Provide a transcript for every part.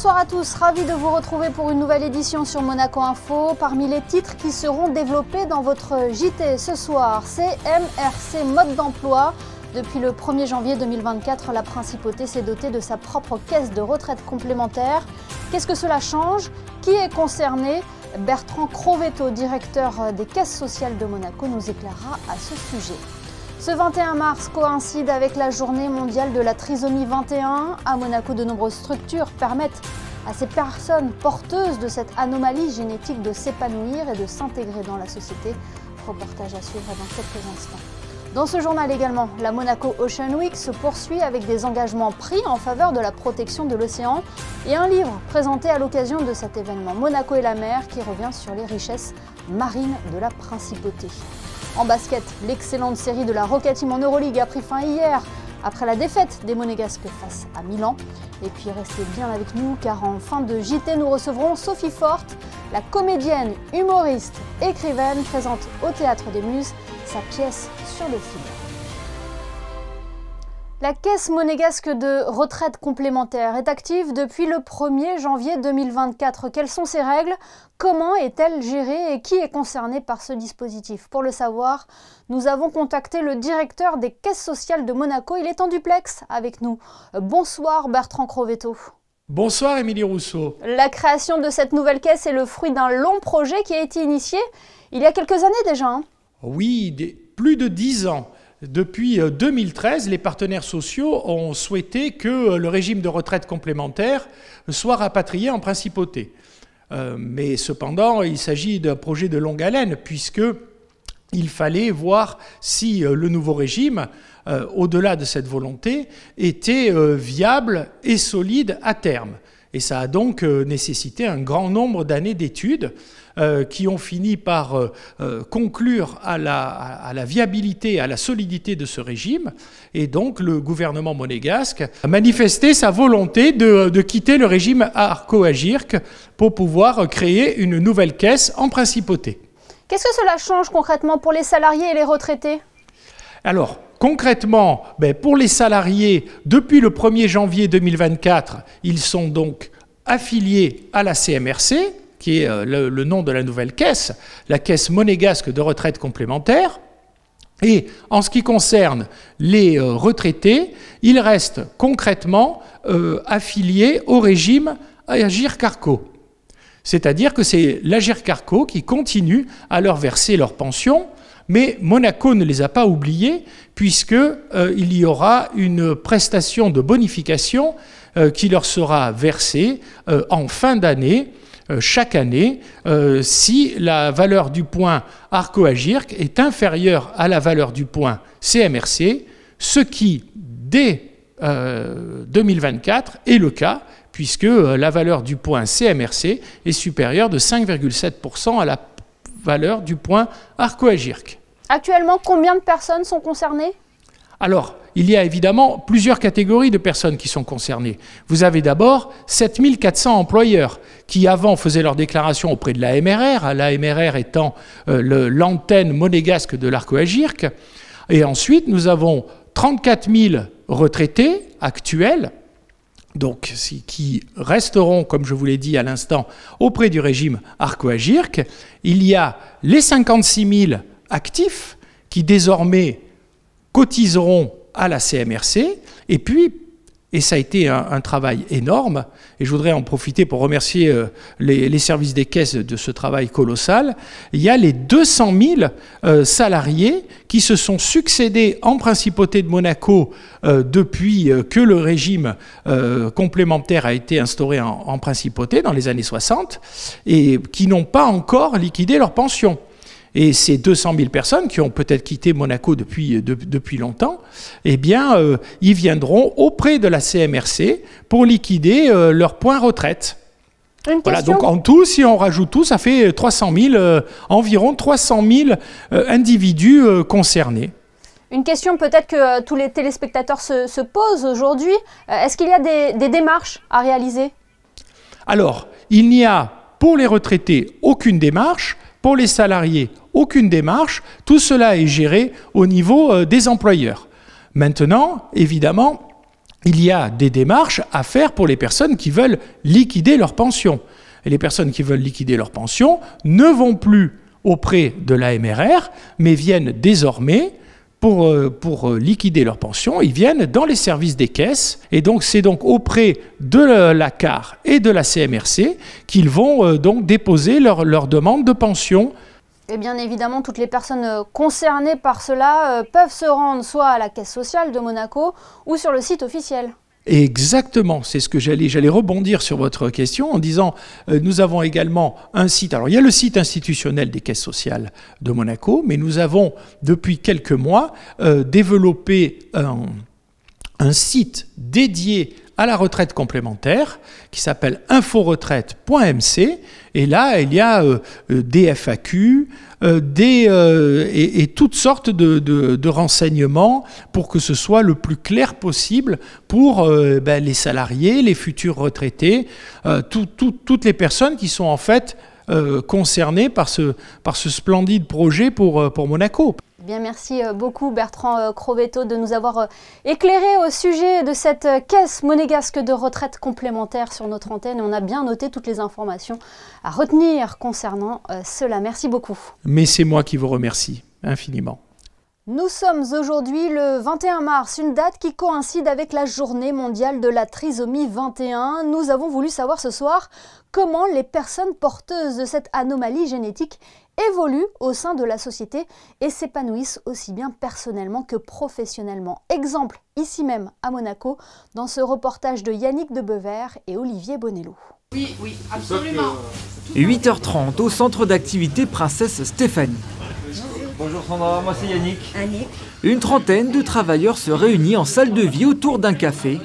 Bonsoir à tous, ravi de vous retrouver pour une nouvelle édition sur Monaco Info. Parmi les titres qui seront développés dans votre JT ce soir, CMRC mode d'emploi. Depuis le 1er janvier 2024, la Principauté s'est dotée de sa propre caisse de retraite complémentaire. Qu'est-ce que cela change? Qui est concerné? Bertrand Crovetto, directeur des caisses sociales de Monaco, nous éclairera à ce sujet. Ce 21 mars coïncide avec la journée mondiale de la trisomie 21. À Monaco, de nombreuses structures permettent à ces personnes porteuses de cette anomalie génétique de s'épanouir et de s'intégrer dans la société. Reportage à suivre dans quelques instants. Dans ce journal également, la Monaco Ocean Week se poursuit avec des engagements pris en faveur de la protection de l'océan et un livre présenté à l'occasion de cet événement Monaco et la mer qui revient sur les richesses marines de la Principauté. En basket, l'excellente série de la Rocket Team en Euroleague a pris fin hier après la défaite des Monégasques face à Milan. Et puis restez bien avec nous car en fin de JT, nous recevrons Sophie Forte, la comédienne, humoriste, écrivaine, présente au Théâtre des Muses sa pièce sur le fil. La Caisse monégasque de retraite complémentaire est active depuis le 1er janvier 2024. Quelles sont ses règles? Comment est-elle gérée et qui est concerné par ce dispositif? Pour le savoir, nous avons contacté le directeur des caisses sociales de Monaco. Il est en duplex avec nous. Bonsoir Bertrand Crovetto. Bonsoir Émilie Rousseau. La création de cette nouvelle caisse est le fruit d'un long projet qui a été initié il y a quelques années déjà. Oui, plus de 10 ans. Depuis 2013, les partenaires sociaux ont souhaité que le régime de retraite complémentaire soit rapatrié en Principauté. Mais cependant, il s'agit d'un projet de longue haleine, puisqu'il fallait voir si le nouveau régime, au-delà de cette volonté, était viable et solide à terme. Et ça a donc nécessité un grand nombre d'années d'études qui ont fini par conclure à la viabilité, à la solidité de ce régime. Et donc le gouvernement monégasque a manifesté sa volonté de quitter le régime archo-agirc pour pouvoir créer une nouvelle caisse en Principauté. Qu'est-ce que cela change concrètement pour les salariés et les retraités ? Alors, concrètement, pour les salariés, depuis le 1er janvier 2024, ils sont donc affiliés à la CMRC, qui est le nom de la nouvelle caisse, la Caisse monégasque de retraite complémentaire. Et en ce qui concerne les retraités, ils restent concrètement affiliés au régime Agirc-Arco. C'est-à-dire que c'est l'Agirc-Arco qui continue à leur verser leur pension. Mais Monaco ne les a pas oubliés puisqu'il y aura une prestation de bonification qui leur sera versée en fin d'année, chaque année, si la valeur du point archo-agirc est inférieure à la valeur du point CMRC, ce qui, dès 2024, est le cas puisque la valeur du point CMRC est supérieure de 5,7% à la valeur du point archo-agirc. Actuellement, combien de personnes sont concernées? Alors, il y a évidemment plusieurs catégories de personnes qui sont concernées. Vous avez d'abord 7400 employeurs qui avant faisaient leur déclaration auprès de l'AMRR, l'AMRR étant l'antenne monégasque de l'archo-agirc. Et ensuite, nous avons 34 000 retraités actuels, donc qui resteront, comme je vous l'ai dit à l'instant, auprès du régime archo-agirc. Il y a les 56 000 actifs qui désormais cotiseront à la CMRC. Et puis, et ça a été un travail énorme, et je voudrais en profiter pour remercier les services des caisses de ce travail colossal, il y a les 200 000 salariés qui se sont succédés en Principauté de Monaco depuis que le régime complémentaire a été instauré en Principauté dans les années 60, et qui n'ont pas encore liquidé leur pension. Et ces 200 000 personnes qui ont peut-être quitté Monaco depuis longtemps, eh bien, ils viendront auprès de la CMRC pour liquider leur point retraite. Voilà, donc en tout, si on rajoute tout, ça fait 300 000, environ 300 000 individus concernés. Une question peut-être que tous les téléspectateurs se posent aujourd'hui. Est-ce qu'il y a des démarches à réaliser? Alors, il n'y a pour les retraités aucune démarche. Pour les salariés, aucune démarche. Tout cela est géré au niveau des employeurs. Maintenant, évidemment, il y a des démarches à faire pour les personnes qui veulent liquider leur pension. Et les personnes qui veulent liquider leur pension ne vont plus auprès de l'AMRR, mais viennent désormais, pour liquider leur pension, ils viennent dans les services des caisses. Et donc, c'est donc auprès de la CAR et de la CMRC qu'ils vont donc déposer leur demande de pension. Et bien évidemment, toutes les personnes concernées par cela peuvent se rendre soit à la caisse sociale de Monaco ou sur le site officiel. Exactement, c'est ce que j'allais rebondir sur votre question en disant nous avons également un site. Alors il y a le site institutionnel des caisses sociales de Monaco, mais nous avons depuis quelques mois développé un site dédié à la retraite complémentaire qui s'appelle inforetraite.mc, et là il y a des FAQ et toutes sortes de renseignements pour que ce soit le plus clair possible pour les salariés, les futurs retraités, toutes les personnes qui sont en fait concernées par ce splendide projet pour Monaco. Bien, merci beaucoup Bertrand Crovetto de nous avoir éclairé au sujet de cette caisse monégasque de retraite complémentaire sur notre antenne. On a bien noté toutes les informations à retenir concernant cela. Merci beaucoup. Mais c'est moi qui vous remercie infiniment. Nous sommes aujourd'hui le 21 mars, une date qui coïncide avec la journée mondiale de la trisomie 21. Nous avons voulu savoir ce soir comment les personnes porteuses de cette anomalie génétique évoluent au sein de la société et s'épanouissent aussi bien personnellement que professionnellement. Exemple ici même à Monaco, dans ce reportage de Yannick de Beuvert et Olivier Bonello. Oui, absolument. 8h30 au centre d'activité Princesse Stéphanie. Bonjour Sandra, moi c'est Yannick. Une trentaine de travailleurs se réunissent en salle de vie autour d'un café.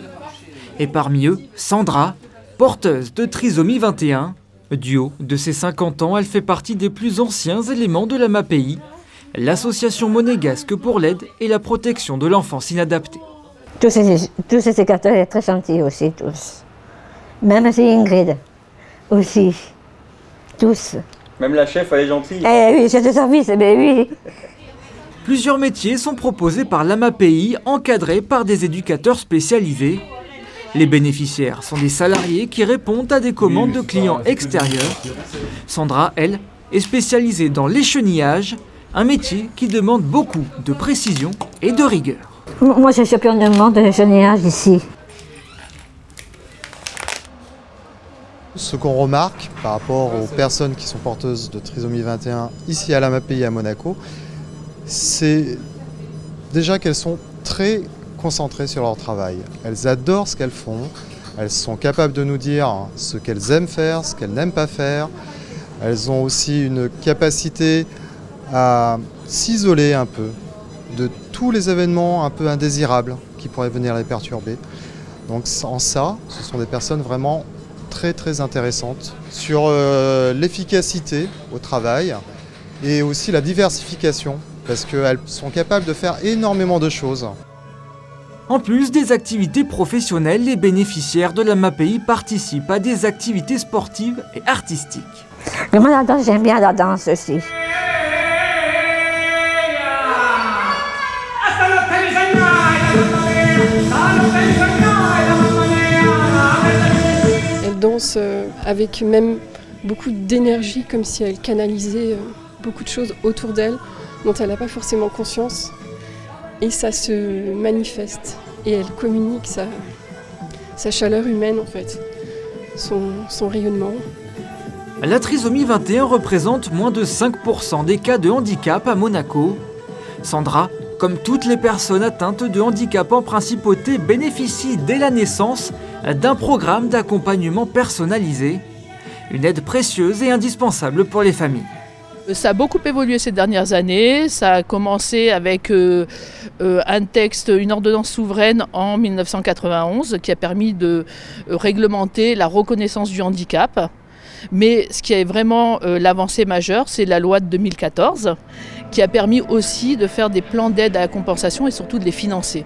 Et parmi eux, Sandra, porteuse de trisomie 21. Du haut de ses 50 ans, elle fait partie des plus anciens éléments de la MAPI, l'association monégasque pour l'aide et la protection de l'enfance inadaptée. Tous ces éducateurs sont très gentils aussi, tous. Même si Ingrid, aussi. Tous. Même la chef, elle est gentille. Eh oui, chef de service, mais oui. Plusieurs métiers sont proposés par la MAPI, encadrés par des éducateurs spécialisés. Les bénéficiaires sont des salariés qui répondent à des commandes de clients extérieurs. Sandra, elle, est spécialisée dans l'échenillage, un métier qui demande beaucoup de précision et de rigueur. Moi, je suis championne du monde de l'échenillage ici. Ce qu'on remarque par rapport aux personnes qui sont porteuses de trisomie 21 ici à la MAPI à Monaco, c'est déjà qu'elles sont très concentrées sur leur travail. Elles adorent ce qu'elles font, elles sont capables de nous dire ce qu'elles aiment faire, ce qu'elles n'aiment pas faire. Elles ont aussi une capacité à s'isoler un peu de tous les événements un peu indésirables qui pourraient venir les perturber. Donc en ça, ce sont des personnes vraiment très intéressantes sur l'efficacité au travail et aussi la diversification parce qu'elles sont capables de faire énormément de choses. En plus des activités professionnelles, les bénéficiaires de la MAPI participent à des activités sportives et artistiques. Moi, la danse, j'aime bien la danse aussi. Elle danse avec même beaucoup d'énergie, comme si elle canalisait beaucoup de choses autour d'elle, dont elle n'a pas forcément conscience. Et ça se manifeste. Et elle communique sa chaleur humaine, en fait, son rayonnement. La trisomie 21 représente moins de 5% des cas de handicap à Monaco. Sandra, comme toutes les personnes atteintes de handicap en principauté, bénéficie dès la naissance d'un programme d'accompagnement personnalisé. Une aide précieuse et indispensable pour les familles. Ça a beaucoup évolué ces dernières années. Ça a commencé avec un texte, une ordonnance souveraine en 1991 qui a permis de réglementer la reconnaissance du handicap. Mais ce qui est vraiment l'avancée majeure, c'est la loi de 2014 qui a permis aussi de faire des plans d'aide à la compensation et surtout de les financer.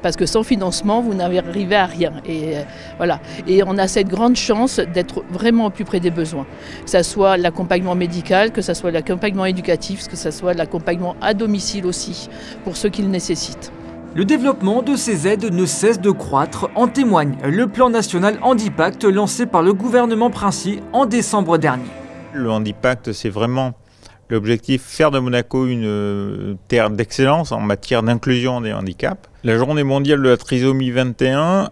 Parce que sans financement, vous n'arrivez à rien. Et voilà. Et on a cette grande chance d'être vraiment au plus près des besoins. Que ce soit l'accompagnement médical, que ce soit l'accompagnement éducatif, que ce soit l'accompagnement à domicile aussi, pour ceux qui le nécessitent. Le développement de ces aides ne cesse de croître, en témoigne le plan national Handipact lancé par le gouvernement princier en décembre dernier. Le Handipact, c'est vraiment l'objectif, faire de Monaco une terre d'excellence en matière d'inclusion des handicaps. La journée mondiale de la trisomie 21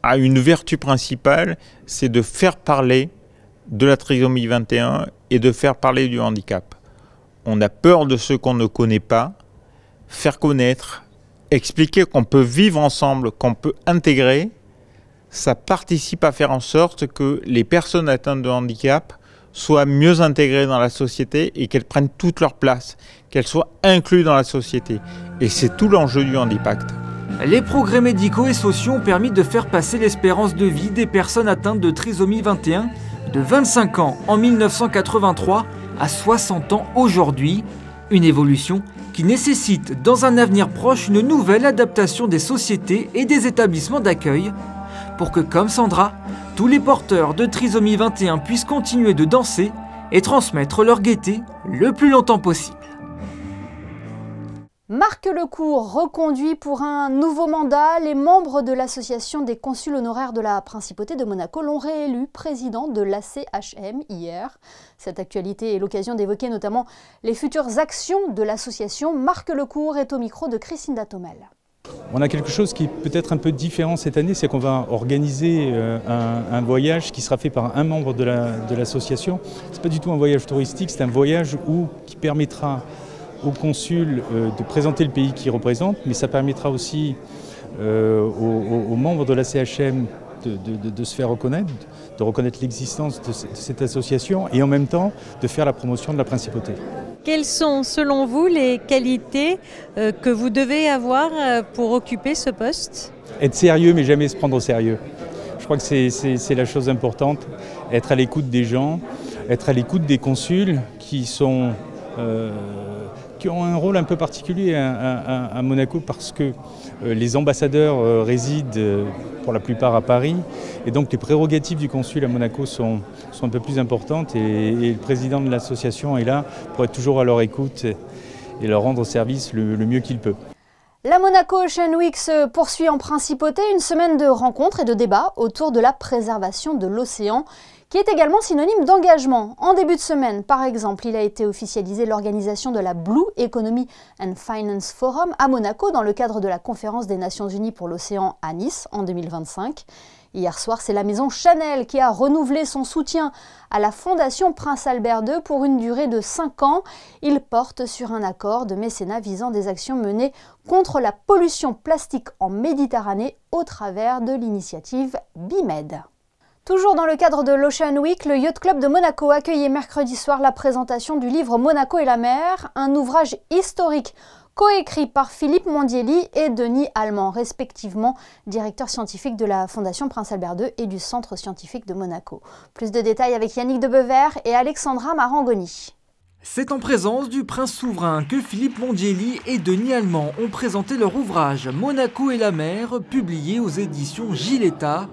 a une vertu principale, c'est de faire parler de la trisomie 21 et de faire parler du handicap. On a peur de ce qu'on ne connaît pas, faire connaître, expliquer qu'on peut vivre ensemble, qu'on peut intégrer, ça participe à faire en sorte que les personnes atteintes de handicap soient mieux intégrées dans la société et qu'elles prennent toute leur place, qu'elles soient incluses dans la société. Et c'est tout l'enjeu du Handipact. Les progrès médicaux et sociaux ont permis de faire passer l'espérance de vie des personnes atteintes de trisomie 21 de 25 ans en 1983 à 60 ans aujourd'hui. Une évolution qui nécessite dans un avenir proche une nouvelle adaptation des sociétés et des établissements d'accueil pour que, comme Sandra, tous les porteurs de trisomie 21 puissent continuer de danser et transmettre leur gaieté le plus longtemps possible. Marc Lecourt reconduit pour un nouveau mandat. Les membres de l'association des consuls honoraires de la Principauté de Monaco l'ont réélu président de l'ACHM hier. Cette actualité est l'occasion d'évoquer notamment les futures actions de l'association. Marc Lecourt est au micro de Christine Datomel. On a quelque chose qui est peut-être un peu différent cette année, c'est qu'on va organiser un voyage qui sera fait par un membre de l'association. Ce n'est pas du tout un voyage touristique, c'est un voyage qui permettra au consul de présenter le pays qu'il représente, mais ça permettra aussi aux membres de la CHM de se faire reconnaître, de reconnaître l'existence de cette association et en même temps de faire la promotion de la principauté. Quelles sont selon vous les qualités que vous devez avoir pour occuper ce poste? Être sérieux mais jamais se prendre au sérieux. Je crois que c'est la chose importante, être à l'écoute des gens, être à l'écoute des consuls qui ont un rôle un peu particulier à Monaco parce que les ambassadeurs résident pour la plupart à Paris et donc les prérogatives du consul à Monaco sont un peu plus importantes et le président de l'association est là pour être toujours à leur écoute et leur rendre service le mieux qu'il peut. La Monaco Ocean Week se poursuit en principauté, une semaine de rencontres et de débats autour de la préservation de l'océan, qui est également synonyme d'engagement. En début de semaine, par exemple, il a été officialisé l'organisation de la Blue Economy and Finance Forum à Monaco dans le cadre de la conférence des Nations Unies pour l'océan à Nice en 2025. Hier soir, c'est la maison Chanel qui a renouvelé son soutien à la Fondation Prince Albert II pour une durée de 5 ans. Il porte sur un accord de mécénat visant des actions menées contre la pollution plastique en Méditerranée au travers de l'initiative BIMED. Toujours dans le cadre de l'Ocean Week, le Yacht Club de Monaco accueillait mercredi soir la présentation du livre Monaco et la mer, un ouvrage historique coécrit par Philippe Mondielli et Denis Allemand, respectivement directeur scientifique de la Fondation Prince Albert II et du Centre scientifique de Monaco. Plus de détails avec Yannick Debevert et Alexandra Marangoni. C'est en présence du prince souverain que Philippe Mondielli et Denis Allemand ont présenté leur ouvrage Monaco et la mer, publié aux éditions Giletta.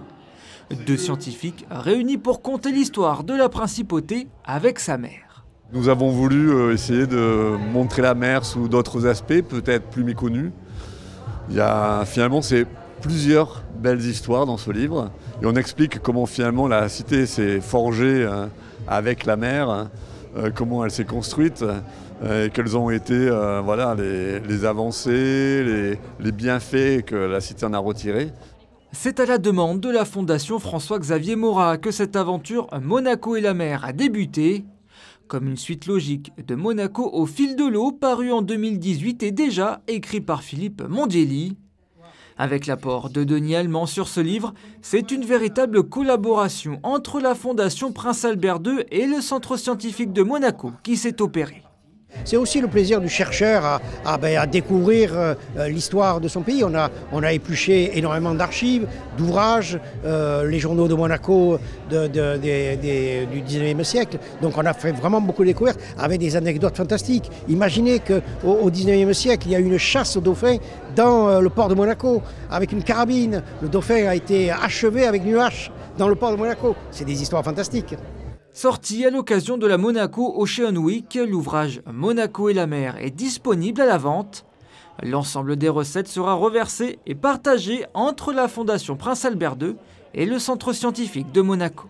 Deux scientifiques réunis pour conter l'histoire de la principauté avec sa mer. Nous avons voulu essayer de montrer la mer sous d'autres aspects, peut-être plus méconnus. Finalement, c'est plusieurs belles histoires dans ce livre. Et on explique comment finalement la cité s'est forgée avec la mer, comment elle s'est construite, et quelles ont été les avancées, les bienfaits que la cité en a retirés. C'est à la demande de la Fondation François-Xavier Maurras que cette aventure Monaco et la mer a débuté. Comme une suite logique de Monaco au fil de l'eau, paru en 2018 et déjà écrit par Philippe Mondielli. Avec l'apport de Denis Allemand sur ce livre, c'est une véritable collaboration entre la Fondation Prince Albert II et le Centre scientifique de Monaco qui s'est opéré. C'est aussi le plaisir du chercheur à découvrir l'histoire de son pays. On a épluché énormément d'archives, d'ouvrages, les journaux de Monaco du 19e siècle. Donc on a fait vraiment beaucoup de découvertes avec des anecdotes fantastiques. Imaginez qu'au 19e siècle, il y a eu une chasse aux dauphins dans le port de Monaco avec une carabine. Le dauphin a été achevé avec une hache dans le port de Monaco. C'est des histoires fantastiques. Sorti à l'occasion de la Monaco Ocean Week, l'ouvrage Monaco et la mer est disponible à la vente. L'ensemble des recettes sera reversé et partagé entre la Fondation Prince Albert II et le Centre scientifique de Monaco.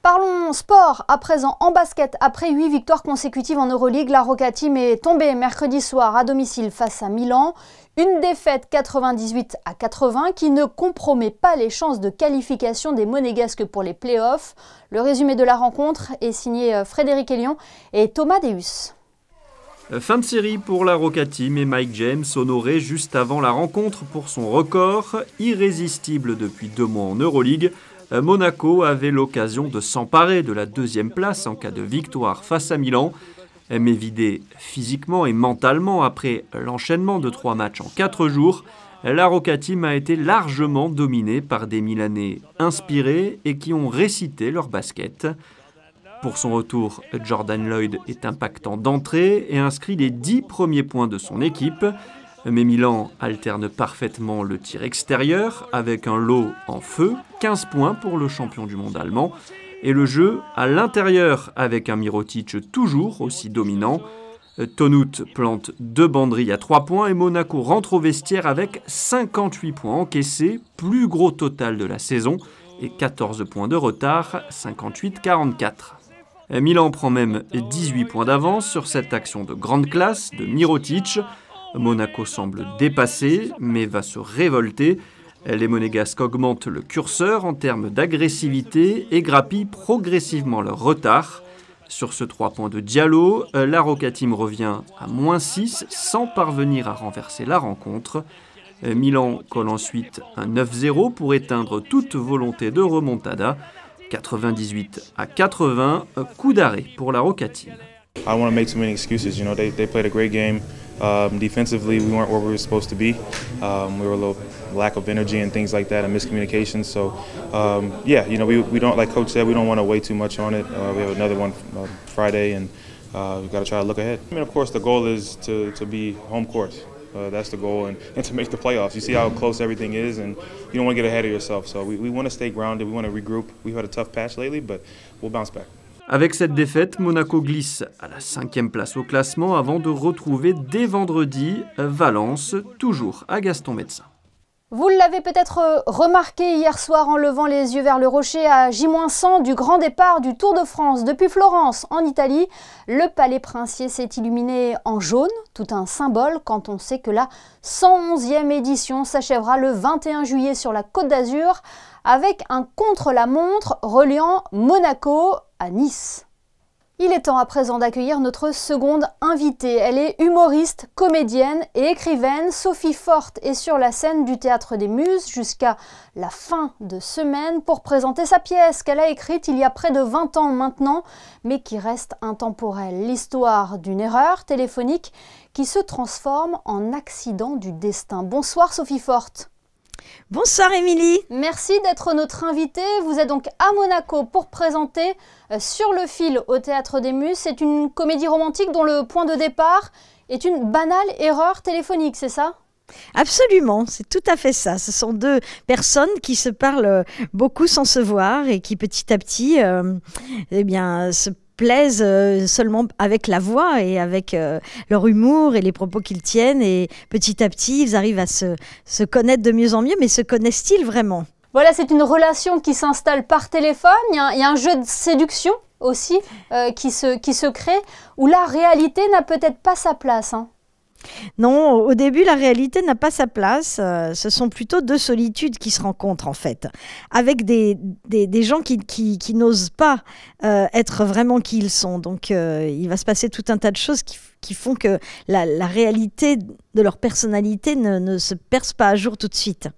Parlons sport à présent en basket. Après 8 victoires consécutives en Euroleague, la Rocca Team est tombée mercredi soir à domicile face à Milan. Une défaite 98-80 qui ne compromet pas les chances de qualification des Monégasques pour les playoffs. Le résumé de la rencontre est signé Frédéric Elion et Thomas Deus. Fin de série pour la Rocca Team et Mike James honoré juste avant la rencontre pour son record. Irrésistible depuis 2 mois en Euroleague, Monaco avait l'occasion de s'emparer de la 2e place en cas de victoire face à Milan. Mais vidé physiquement et mentalement après l'enchaînement de 3 matchs en 4 jours, la Rocca Team a été largement dominée par des Milanais inspirés et qui ont récité leur basket. Pour son retour, Jordan Lloyd est impactant d'entrée et inscrit les 10 premiers points de son équipe. Mais Milan alterne parfaitement le tir extérieur avec un lot en feu, 15 points pour le champion du monde allemand. Et le jeu à l'intérieur avec un Mirotic toujours aussi dominant. Tonut plante 2 banderilles à 3 points et Monaco rentre au vestiaire avec 58 points encaissés, plus gros total de la saison, et 14 points de retard, 58-44. Milan prend même 18 points d'avance sur cette action de grande classe de Mirotic. Monaco semble dépassé, mais va se révolter. Les Monégasques augmentent le curseur en termes d'agressivité et grappillent progressivement leur retard. Sur ce 3 points de Diallo, la Rocca Team revient à -6 sans parvenir à renverser la rencontre. Milan colle ensuite un 9-0 pour éteindre toute volonté de remontada. 98-80, coup d'arrêt pour la Rocca Team. I don't want to make too many excuses. You know, they played a great game. Defensively, we weren't where we were supposed to be. We were a little lack of energy and things like that, and miscommunication. So, yeah, you know, we don't, like Coach said, we don't want to weigh too much on it. We have another one Friday, and we've got to try to look ahead. I mean, of course, the goal is to be home court. That's the goal, and to make the playoffs. You see how close everything is, and you don't want to get ahead of yourself. So we want to stay grounded. We want to regroup. We've had a tough patch lately, but we'll bounce back. Avec cette défaite, Monaco glisse à la 5e place au classement avant de retrouver dès vendredi Valence, toujours à Gaston Médecin. Vous l'avez peut-être remarqué hier soir en levant les yeux vers le rocher à J-100 du grand départ du Tour de France. Depuis Florence, en Italie, le palais princier s'est illuminé en jaune, tout un symbole quand on sait que la 111e édition s'achèvera le 21 juillet sur la Côte d'Azur avec un contre-la-montre reliant Monaco à Nice. Il est temps à présent d'accueillir notre seconde invitée. Elle est humoriste, comédienne et écrivaine. Sophie Forte est sur la scène du Théâtre des Muses jusqu'à la fin de semaine pour présenter sa pièce qu'elle a écrite il y a près de 20 ans maintenant, mais qui reste intemporelle. L'histoire d'une erreur téléphonique qui se transforme en accident du destin. Bonsoir Sophie Forte. Bonsoir Émilie. Merci d'être notre invitée. Vous êtes donc à Monaco pour présenter Sur le fil au Théâtre des Muses. C'est une comédie romantique dont le point de départ est une banale erreur téléphonique, c'est ça ? Absolument, c'est tout à fait ça. Ce sont 2 personnes qui se parlent beaucoup sans se voir et qui petit à petit se plaisent seulement avec la voix et avec leur humour et les propos qu'ils tiennent, et petit à petit ils arrivent à se connaître de mieux en mieux. Mais se connaissent-ils vraiment ? Voilà, c'est une relation qui s'installe par téléphone. Il y a un jeu de séduction aussi qui se crée, où la réalité n'a peut-être pas sa place, hein. Non, au début, la réalité n'a pas sa place. Ce sont plutôt 2 solitudes qui se rencontrent, en fait, avec des gens qui n'osent pas être vraiment qui ils sont. Donc, il va se passer tout un tas de choses qui font que la réalité de leur personnalité ne se perce pas à jour tout de suite.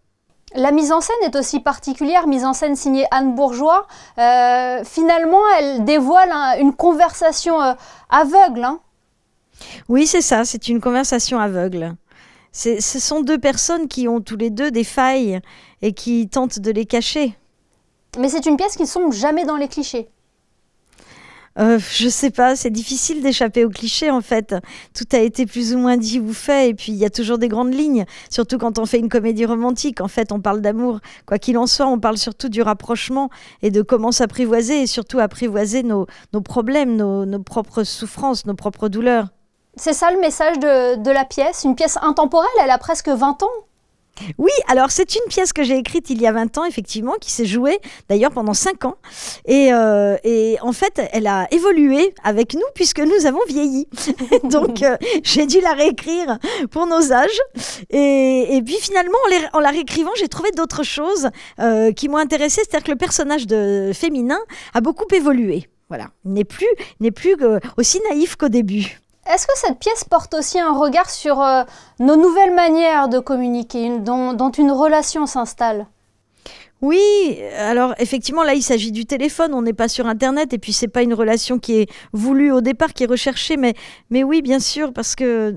La mise en scène est aussi particulière, mise en scène signée Anne Bourgeois. Finalement, elle dévoile une conversation aveugle, hein. Oui, c'est ça, c'est une conversation aveugle. Ce sont 2 personnes qui ont tous les 2 des failles et qui tentent de les cacher. Mais c'est une pièce qui ne sombre jamais dans les clichés. Je sais pas, c'est difficile d'échapper aux clichés en fait. Tout a été plus ou moins dit ou fait, et puis il y a toujours des grandes lignes. Surtout quand on fait une comédie romantique, en fait on parle d'amour. Quoi qu'il en soit, on parle surtout du rapprochement et de comment s'apprivoiser, et surtout apprivoiser nos problèmes, nos propres souffrances, nos propres douleurs. C'est ça le message de la pièce, une pièce intemporelle, elle a presque 20 ans. Oui, alors c'est une pièce que j'ai écrite il y a 20 ans, effectivement, qui s'est jouée d'ailleurs pendant 5 ans. Et en fait, elle a évolué avec nous puisque nous avons vieilli. Donc j'ai dû la réécrire pour nos âges. Et puis finalement, en la réécrivant, j'ai trouvé d'autres choses qui m'ont intéressée. C'est-à-dire que le personnage féminin a beaucoup évolué. Voilà, il n'est plus aussi naïf qu'au début. Est-ce que cette pièce porte aussi un regard sur nos nouvelles manières de communiquer, dont une relation s'installe ? Oui, alors effectivement là il s'agit du téléphone, on n'est pas sur internet et puis c'est pas une relation qui est voulue au départ, qui est recherchée, mais oui bien sûr, parce que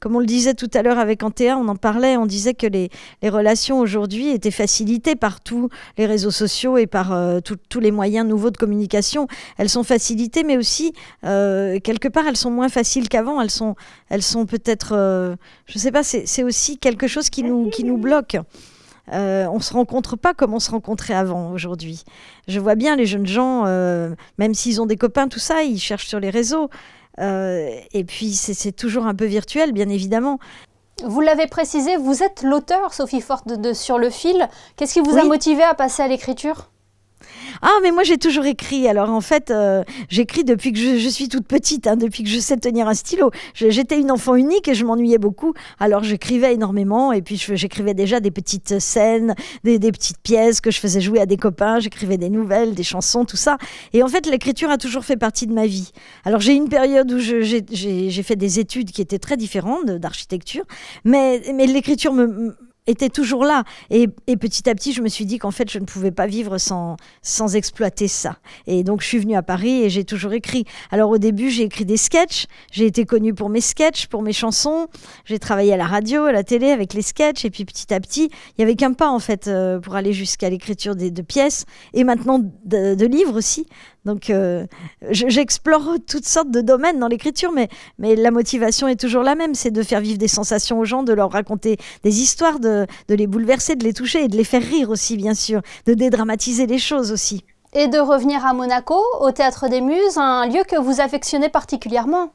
comme on le disait tout à l'heure avec Antea, on en parlait, on disait que les relations aujourd'hui étaient facilitées par tous les réseaux sociaux et par tous les moyens nouveaux de communication. Elles sont facilitées mais aussi quelque part elles sont moins faciles qu'avant, elles sont peut-être, je sais pas, c'est aussi quelque chose qui nous bloque. On ne se rencontre pas comme on se rencontrait avant aujourd'hui. Je vois bien les jeunes gens, même s'ils ont des copains, tout ça, ils cherchent sur les réseaux. Et puis c'est toujours un peu virtuel, bien évidemment. Vous l'avez précisé, vous êtes l'auteur, Sophie Forte, de Sur le fil. Qu'est-ce qui vous a motivé à passer à l'écriture ? Ah, mais moi j'ai toujours écrit. Alors en fait, j'écris depuis que je suis toute petite, hein, depuis que je sais tenir un stylo. J'étais une enfant unique et je m'ennuyais beaucoup. Alors j'écrivais énormément et puis j'écrivais déjà des petites scènes, des petites pièces que je faisais jouer à des copains. J'écrivais des nouvelles, des chansons, tout ça. Et en fait, l'écriture a toujours fait partie de ma vie. Alors j'ai eu une période où j'ai fait des études qui étaient très différentes d'architecture, mais l'écriture était toujours là. Et petit à petit, je me suis dit qu'en fait, je ne pouvais pas vivre sans exploiter ça. Et donc, je suis venue à Paris et j'ai toujours écrit. Alors, au début, j'ai écrit des sketchs. J'ai été connue pour mes sketchs, pour mes chansons. J'ai travaillé à la radio, à la télé avec les sketchs. Et puis, petit à petit, il n'y avait qu'un pas, en fait, pour aller jusqu'à l'écriture de pièces. Et maintenant, de livres aussi. Donc, j'explore toutes sortes de domaines dans l'écriture, mais la motivation est toujours la même, c'est de faire vivre des sensations aux gens, de leur raconter des histoires, de les bouleverser, de les toucher et de les faire rire aussi, bien sûr, de dédramatiser les choses aussi. Et de revenir à Monaco, au Théâtre des Muses, un lieu que vous affectionnez particulièrement.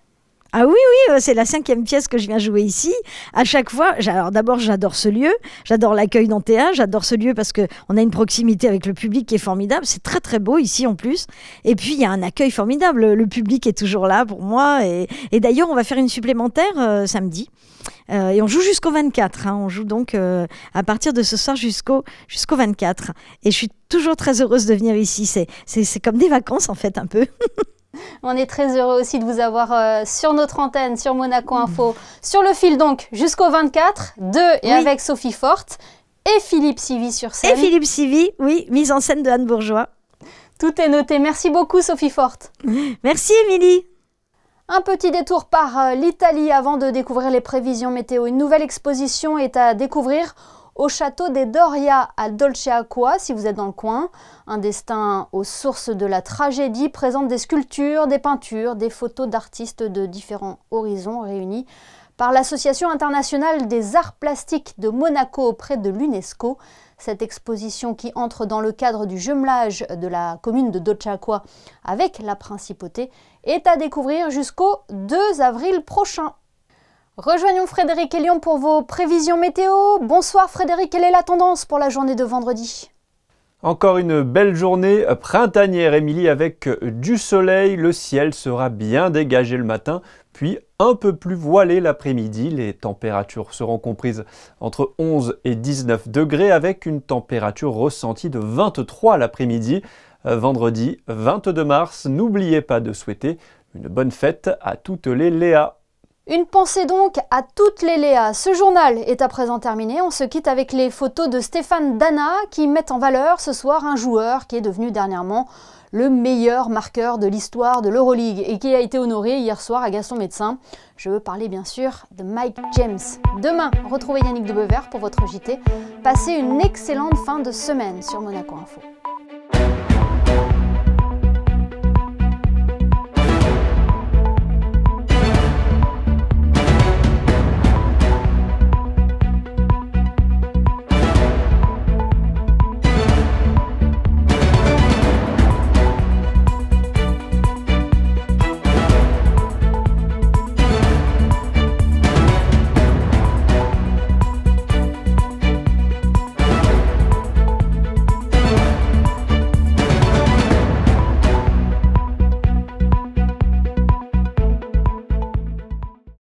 Ah oui, c'est la 5e pièce que je viens jouer ici. À chaque fois, alors d'abord, j'adore ce lieu, j'adore l'accueil d'Antea, j'adore ce lieu parce qu'on a une proximité avec le public qui est formidable. C'est très très beau ici en plus. Et puis, il y a un accueil formidable. Le public est toujours là pour moi. Et d'ailleurs, on va faire une supplémentaire samedi. Et on joue jusqu'au 24. On joue donc à partir de ce soir jusqu'au 24. Et je suis toujours très heureuse de venir ici. C'est comme des vacances en fait, un peu. On est très heureux aussi de vous avoir sur notre antenne, sur Monaco Info. Sur le fil donc, jusqu'au 24, avec Sophie Forte et Philippe Sivy sur scène. Et Philippe Sivy, oui, mise en scène de Anne Bourgeois. Tout est noté. Merci beaucoup Sophie Forte. Merci Émilie. Un petit détour par l'Italie avant de découvrir les prévisions météo. Une nouvelle exposition est à découvrir au château des Doria à Dolceacqua, si vous êtes dans le coin. Un destin aux sources de la tragédie présente des sculptures, des peintures, des photos d'artistes de différents horizons réunis par l'Association internationale des arts plastiques de Monaco auprès de l'UNESCO. Cette exposition qui entre dans le cadre du jumelage de la commune de Dolceacqua avec la principauté est à découvrir jusqu'au 2 avril prochain. Rejoignons Frédéric et Lyon pour vos prévisions météo. Bonsoir Frédéric, quelle est la tendance pour la journée de vendredi ? Encore une belle journée printanière, Émilie, avec du soleil. Le ciel sera bien dégagé le matin, puis un peu plus voilé l'après-midi. Les températures seront comprises entre 11 et 19 degrés avec une température ressentie de 23 l'après-midi. Vendredi 22 mars, n'oubliez pas de souhaiter une bonne fête à toutes les Léas. Une pensée donc à toutes les Léas. Ce journal est à présent terminé. On se quitte avec les photos de Stéphane Dana qui mettent en valeur ce soir un joueur qui est devenu dernièrement le meilleur marqueur de l'histoire de l'Euroleague et qui a été honoré hier soir à Gaston Médecin. Je veux parler bien sûr de Mike James. Demain, retrouvez Yannick Debevert pour votre JT. Passez une excellente fin de semaine sur Monaco Info.